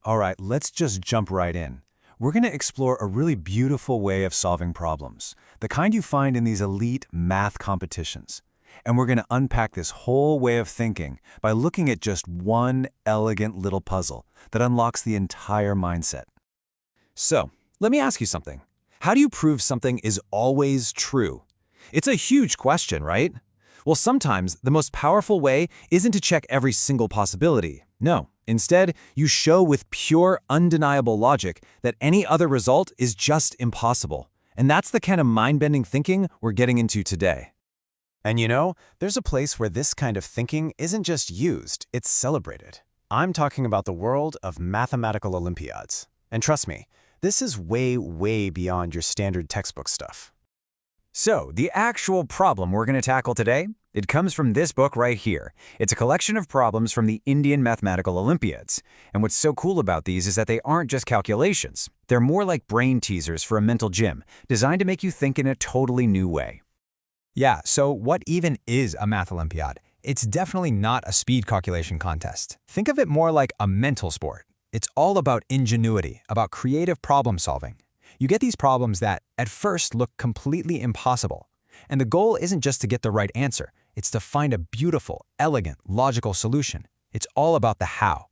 All right, let's just jump right in. We're going to explore a really beautiful way of solving problems, the kind you find in these elite math competitions. And we're going to unpack this whole way of thinking by looking at just one elegant little puzzle that unlocks the entire mindset. So, let me ask you something. How do you prove something is always true? It's a huge question, right? Well, sometimes the most powerful way isn't to check every single possibility. No, instead, you show with pure, undeniable logic that any other result is just impossible. And that's the kind of mind-bending thinking we're getting into today. And you know, there's a place where this kind of thinking isn't just used, it's celebrated. I'm talking about the world of mathematical Olympiads. And trust me, this is way, way beyond your standard textbook stuff. So, the actual problem we're going to tackle today, it comes from this book right here. It's a collection of problems from the Indian Mathematical Olympiads. And what's so cool about these is that they aren't just calculations. They're more like brain teasers for a mental gym, designed to make you think in a totally new way. Yeah, so what even is a math Olympiad? It's definitely not a speed calculation contest. Think of it more like a mental sport. It's all about ingenuity, about creative problem solving. You get these problems that, at first, look completely impossible. And the goal isn't just to get the right answer. It's to find a beautiful, elegant, logical solution. It's all about the how.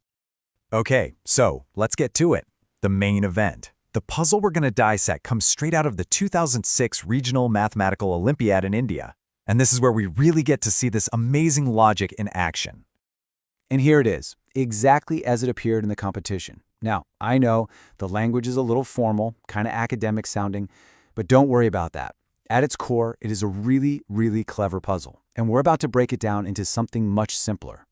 Okay, so let's get to it. The main event. The puzzle we're going to dissect comes straight out of the 2006 Regional Mathematical Olympiad in India. And this is where we really get to see this amazing logic in action. And here it is, exactly as it appeared in the competition. Now, I know the language is a little formal, kind of academic sounding, but don't worry about that. At its core, it is a really, really clever puzzle, and we're about to break it down into something much simpler.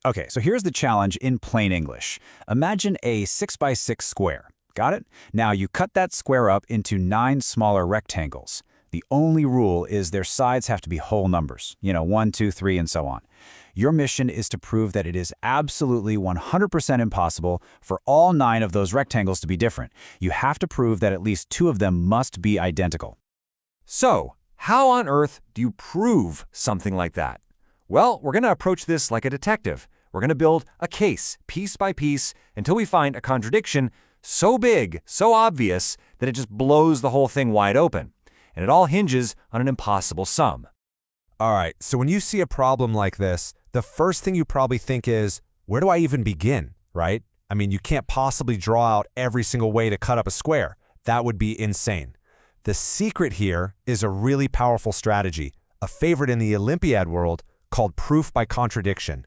Okay, so here's the challenge in plain English. Imagine a 6x6 square. Got it? Now you cut that square up into 9 smaller rectangles. The only rule is their sides have to be whole numbers. 1, 2, 3, and so on. Your mission is to prove that it is absolutely 100% impossible for all 9 of those rectangles to be different. You have to prove that at least 2 of them must be identical. So, how on earth do you prove something like that? Well, we're going to approach this like a detective. We're going to build a case, piece by piece, until we find a contradiction so big, so obvious, that it just blows the whole thing wide open. And it all hinges on an impossible sum. All right, so when you see a problem like this, the first thing you probably think is, where do I even begin, right? I mean, you can't possibly draw out every single way to cut up a square. That would be insane. The secret here is a really powerful strategy, a favorite in the Olympiad world called proof by contradiction.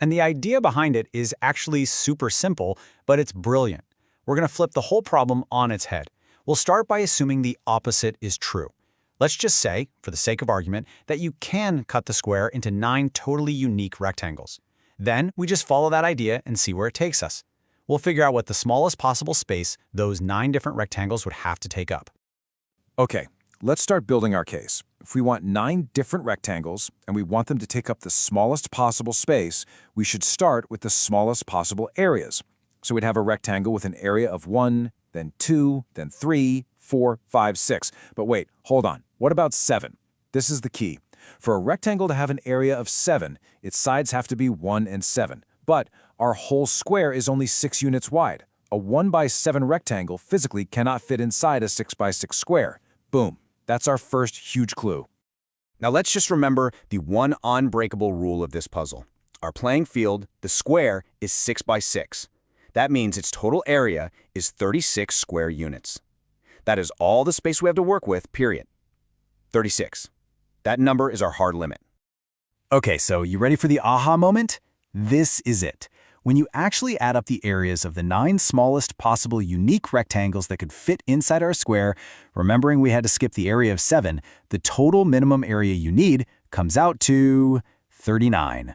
And the idea behind it is actually super simple, but it's brilliant. We're going to flip the whole problem on its head. We'll start by assuming the opposite is true. Let's just say, for the sake of argument, that you can cut the square into 9 totally unique rectangles. Then we just follow that idea and see where it takes us. We'll figure out what the smallest possible space those 9 different rectangles would have to take up. Okay, let's start building our case. If we want 9 different rectangles and we want them to take up the smallest possible space, we should start with the smallest possible areas. So we'd have a rectangle with an area of 1, then 2, then 3, 4, 5, 6. But wait, hold on. What about 7? This is the key. For a rectangle to have an area of 7, its sides have to be 1 and 7. But our whole square is only 6 units wide. A 1x7 rectangle physically cannot fit inside a 6x6 square. Boom. That's our first huge clue. Now let's just remember the one unbreakable rule of this puzzle. Our playing field, the square, is 6x6. That means its total area is 36 square units. That is all the space we have to work with, period. 36. That number is our hard limit. Okay, so you ready for the aha moment? This is it. When you actually add up the areas of the 9 smallest possible unique rectangles that could fit inside our square, remembering we had to skip the area of 7, the total minimum area you need comes out to 39.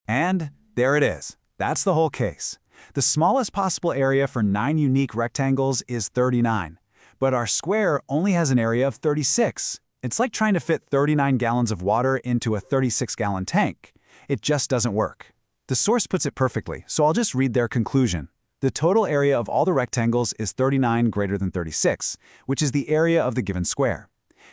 And there it is. That's the whole case. The smallest possible area for 9 unique rectangles is 39, but our square only has an area of 36. It's like trying to fit 39 gallons of water into a 36-gallon tank. It just doesn't work. The source puts it perfectly, so I'll just read their conclusion. The total area of all the rectangles is 39 greater than 36, which is the area of the given square.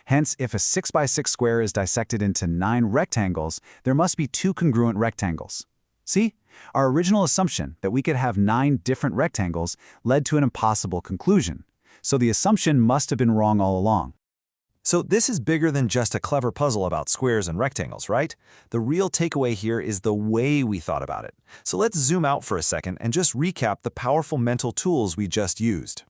Hence, if a 6x6 square is dissected into 9 rectangles, there must be 2 congruent rectangles. See? Our original assumption that we could have 9 different rectangles led to an impossible conclusion. So the assumption must have been wrong all along. So this is bigger than just a clever puzzle about squares and rectangles, right? The real takeaway here is the way we thought about it. So let's zoom out for a second and just recap the powerful mental tools we just used.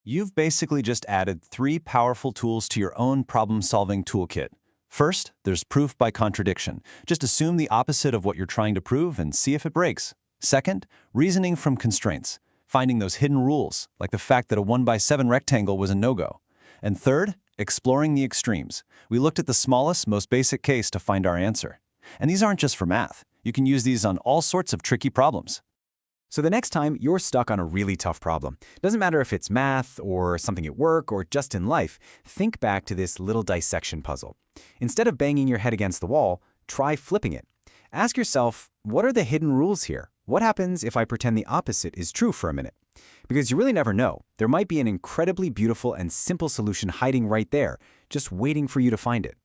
You've basically just added 3 powerful tools to your own problem-solving toolkit. First, there's proof by contradiction. Just assume the opposite of what you're trying to prove and see if it breaks. Second, reasoning from constraints, finding those hidden rules, like the fact that a 1x7 rectangle was a no-go. And third, exploring the extremes. We looked at the smallest, most basic case to find our answer. And these aren't just for math. You can use these on all sorts of tricky problems. So the next time you're stuck on a really tough problem, doesn't matter if it's math or something at work or just in life, think back to this little dissection puzzle. Instead of banging your head against the wall, try flipping it. Ask yourself, what are the hidden rules here? What happens if I pretend the opposite is true for a minute? Because you really never know. There might be an incredibly beautiful and simple solution hiding right there, just waiting for you to find it.